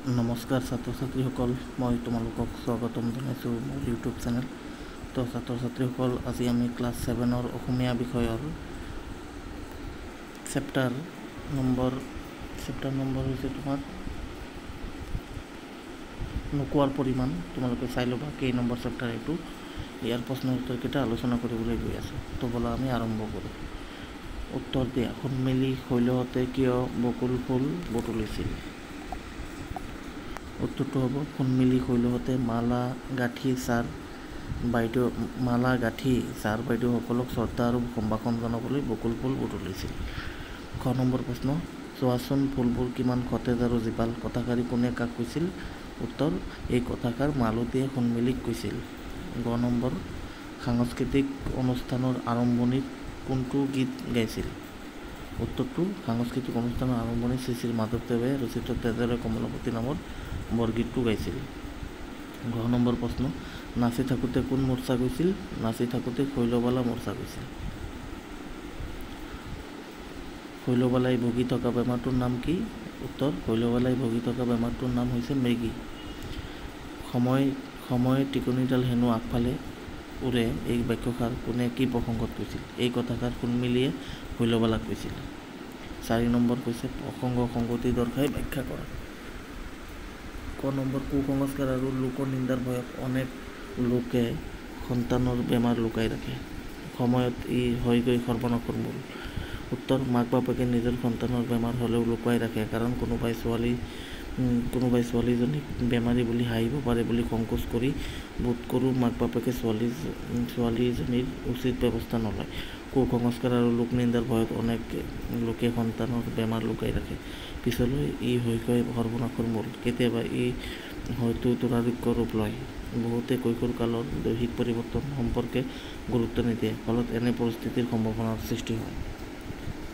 নমস্কাৰ ছাত্ৰ ছাত্ৰীসকল, মই তোমালোকক স্বাগতম জনাইছোঁ মোৰ ইউটিউব চেনেল। তো ছাত্ৰ ছাত্ৰীসকল, আজি আমি ক্লাছ 7ৰ অসমীয়া বিষয়ৰ চেপ্টাৰ নম্বৰ হৈছে তোমাৰ নোকোৱাৰ পৰিমাণ। তোমালোকে চাই ল'বা কেই নম্বৰ চেপ্টাৰ এইটো। ইয়াৰ প্ৰশ্ন উত্তৰকেইটা আলোচনা কৰিবলৈ গৈ আছোঁ। তো ব'লা আমি আৰম্ভ কৰোঁ। উত্তৰ দিয়া। সোণমেলি শৈলহঁতে কিয় বকুল ফুল বুটলিছিল? উত্তৰটো হ'ব সোণমেলি শৈলহঁতে মালা গাঁঠি ছাৰ বাইদেউসকলক শ্ৰদ্ধা আৰু সম্ভাষণ জনাবলৈ বকুল ফুল বুটলিছিল। খ নম্বৰ প্ৰশ্ন, চোৱাচোন ফুলবোৰ কিমান সতেজ আৰু জীপাল, কথাষাৰি কোনে কাক কৈছিল? উত্তৰ, এই কথাষাৰ মালতীয়ে সোণমেলিক কৈছিল। গ নম্বৰ, সাংস্কৃতিক অনুষ্ঠানৰ আৰম্ভণিত কোনটো গীত গাইছিল? উত্তৰটো, সাংস্কৃতিক অনুষ্ঠানৰ আৰম্ভণিত শ্ৰী শ্ৰী মাধৱদেৱে ৰচিত তেজেৰে কমলাপতি নামৰ বৰগীতটো গাইছিল। ঘ নম্বৰ প্ৰশ্ন, নাচি থাকোঁতে কোন মূৰ্ছা গৈছিল? নাচি থাকোঁতে শৈলবালা মূৰ্ছা গৈছিল। শৈলবালাই ভুগি থকা বেমাৰটোৰ নাম কি? উত্তৰ, শৈলবালাই ভুগি থকা বেমাৰটোৰ নাম হৈছে মৃগী। সময় টিকনিডাল হেনো আগফালে উৰে, এই বাক্যষাৰ কোনে কি প্ৰসংগত কৈছিল? এই কথাষাৰ সোণমেলিয়ে শৈলবালাক কৈছিল। 4 নম্বৰ হৈছে প্ৰসংগ সংগতি দৰ্শাই ব্যাখ্যা কৰা। ক নম্বৰ, কুসংস্কাৰ আৰু লোকনিন্দাৰ ভয়ত অনেক লোকে সন্তানৰ বেমাৰ লুকাই ৰাখে। সময়ত ই হয়গৈ সৰ্বনাশৰ মূল। উত্তৰ, মাক বাপেকে নিজৰ সন্তানৰ বেমাৰ হ'লেও লুকুৱাই ৰাখে, কাৰণ কোনোবাই ছোৱালীজনীক বেমাৰী বুলি হাঁহিব পাৰে বুলি সংকোচ কৰি বোধ কৰোঁ মাক বাপেকে ছোৱালীজনীৰ উচিত ব্যৱস্থা নলয়। কুসংস্কাৰ আৰু লোকনিন্দাৰ ভয়ত অনেক লোকে সন্তানৰ বেমাৰ লুকাই ৰাখে। পিছলৈ ই হয়গৈ সৰ্বনাশৰ মূল। কেতিয়াবা ই হয়তো দুৰাৰোগ্য ৰূপ লয়। বহুতে কৈশোৰ কালৰ দৈহিক পৰিৱৰ্তন সম্পৰ্কে গুৰুত্ব নিদিয়ে, ফলত এনে পৰিস্থিতিৰ সম্ভাৱনাৰ সৃষ্টি হয়।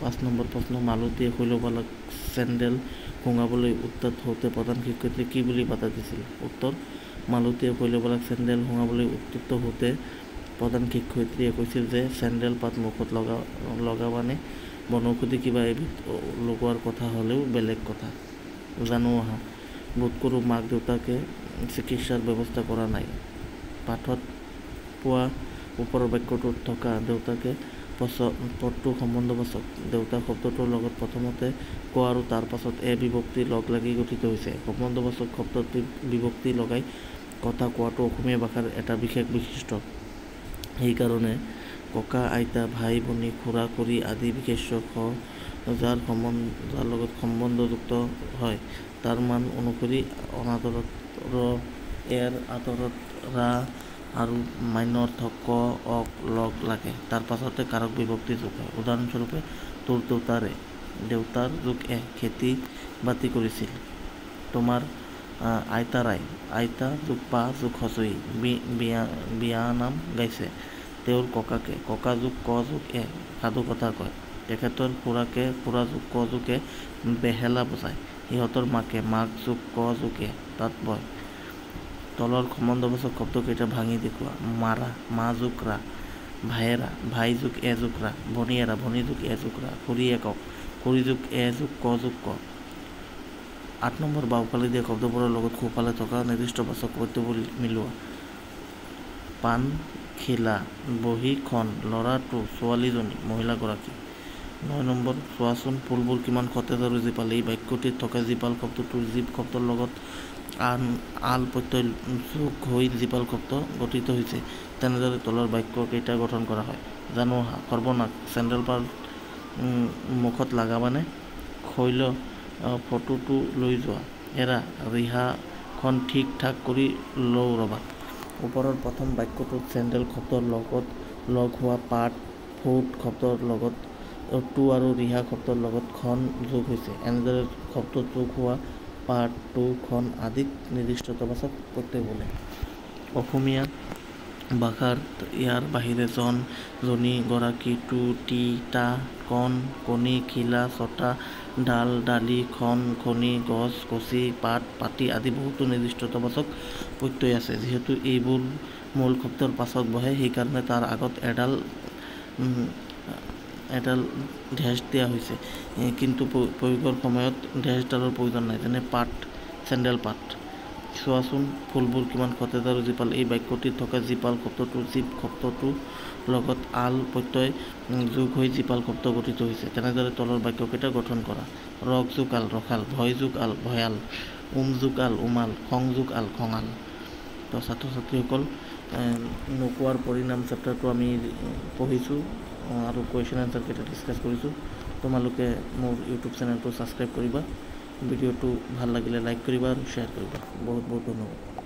5 নম্বৰ প্ৰশ্ন, মালতীয়ে শৈলবালাক চেণ্ডেল শুঙাবলৈ উদ্যত হওঁতে প্ৰধান শিক্ষয়িত্ৰীয়ে কি বুলি বাধা দিছিল? উত্তৰ, মালতীয়ে শৈলবালাক চেণ্ডেল শুঙাবলৈ উদ্যত হওঁতে প্ৰধান শিক্ষয়িত্ৰীয়ে কৈছিল যে চেণ্ডেল পাত মুখত লগাবানে, বনৌষধি কিবা এবিধ লগোৱাৰ কথা হ'লেও বেলেগ কথা। জানো আহা, বোধ কৰোঁ মাক দেউতাকে চিকিৎসাৰ ব্যৱস্থা কৰা নাই। পাঠত পোৱা ওপৰৰ বাক্যটোত থকা দেউতাকে পদটো সম্বন্ধবাচক। দেউতাক শব্দটোৰ লগত প্ৰথমতে ক আৰু তাৰ পাছত এ বিভক্তি লগ লাগি গঠিত হৈছে। সম্বন্ধবাচক শব্দত বিভক্তি লগাই কথা কোৱাটো অসমীয়া ভাষাৰ এটা বিশেষ বৈশিষ্ট্য। সেইকাৰণে ককা আইতা ভাই ভনী খুৰা খুৰী আদি বিশেষ্য যাৰ লগত সম্বন্ধযুক্ত হয় তাৰ মান অনুসৰি অনাদৰত ৰ, এৰ আদৰত ৰা আৰু মান্যৰ্থক ক অক লগ লাগে। তাৰ পাছতে কাৰক বিভক্তি যোগ হয়। উদাহৰণস্বৰূপে, তোৰ দেউতাৰ যোগ এ খেতি বাতি কৰিছিল। তোমাৰ আইতাৰাই আইতা যোগ পা যোগ হচৈ বিয়ানাম গাইছে। তেওঁৰ ককাকে ককা যোগ ক যোগ এ সাধু কথা কয়। তেখেতৰ খুৰাকে খুৰা যোগ ক যোগ এ বেহেলা বজায়। সিহঁতৰ মাকে মাক যোগ ক যোগ এ তাঁত বয়। তলৰ সম্বন্ধবাচক শব্দকেইটা ভাঙি দেখুওৱা। মাৰা মা যোগ ৰা, ভায়েৰা ভাই যোগ এ যোগ ৰা, ভনীয়েৰা ভনী যোগ এ যোগ ৰা, খুৰী একক খুৰী যোগ এ যোগ ক যোগ ক। 8 নম্বৰ, বাওঁফালে দিয়া শব্দবোৰৰ লগত সোঁফালে থকা নিৰ্দিষ্ট বাচক পদ্যবোৰ মিলোৱা। পাণ খিলা, বহী খন, ল'ৰাটো, ছোৱালীজনী, মহিলাগৰাকী। 9 নম্বৰ, চোৱাচোন ফুলবোৰ কিমান সতেজ আৰু জীপাল। এই বাক্যটিত থকা জীপাল শব্দটোৰ জীপ শব্দৰ লগত আল প্ৰত্যয় যোগ হৈ জীপাল শব্দ গঠিত হৈছে। তেনেদৰে তলৰ বাক্য কেইটা গঠন কৰা হয়। জানো আহা, সৰ্বনাশ চেণ্ডেল পাত মুখত লাগাবানে, শৈল ফটোটো লৈ যোৱা, এৰা ৰিহাখন ঠিক ঠাক কৰি লওঁ ৰ'বা। ওপৰৰ প্ৰথম বাক্যটোত চেণ্ডেল শব্দৰ লগত লগ হোৱা পাত, ফুট শব্দৰ লগত টো আৰু ৰিহা শব্দৰ লগত খন যোগ হৈছে। এনেদৰে শব্দত যোগ হোৱা পাত, টো, খন আদিক নিৰ্দিষ্টতাবাচক প্ৰত্যয় বোলে। অসমীয়া ভাষাত ইয়াৰ বাহিৰে জন, জনী, গৰাকী, টো, টি, টা, কণ, কণী, খিলা, ছটা, ডাল, ডালি, খন, খনি, গছ, গছি, পাত, পাতি আদি বহুতো নিৰ্দিষ্টতাবাচক প্ৰত্যয় আছে। যিহেতু এইবোৰ মূল শব্দৰ পাছত বহে, সেইকাৰণে তাৰ আগত এডাল ডেছ দিয়া হৈছে। কিন্তু প্ৰয়োগৰ সময়ত ডেছডালৰ প্ৰয়োজন নাই। যেনে পাত চেণ্ডেল পাত চোৱাচোন ফুলবোৰ কিমান সতেজ আৰু জীপাল। এই বাক্যটিত থকা জীপাল শব্দটোৰ জীপ শব্দটোৰ লগত আল প্ৰত্যয় যোগ হৈ জীপাল শব্দ গঠিত হৈছে। তেনেদৰে তলৰ বাক্যকেইটা গঠন কৰা। ৰস যোগ আল ৰসাল, ভয় যোগ আল ভয়াল, যোগ আল উমাল, খং যোগ আল খঙাল। তো ছাত্ৰ ছাত্ৰীসকল নোকোৱাৰ পৰিণাম চেপ্টাৰটো আমি পঢ়িছোঁ আৰু কুৱেশ্যন এনচাৰকেইটা ডিছকাছ কৰিছোঁ। তোমালোকে মোৰ ইউটিউব চেনেলটো ছাবস্ক্ৰাইব কৰিবা, ভিডিঅ'টো ভাল লাগিলে লাইক কৰিবা আৰু শ্বেয়াৰ কৰিবা। বহুত বহুত ধন্যবাদ।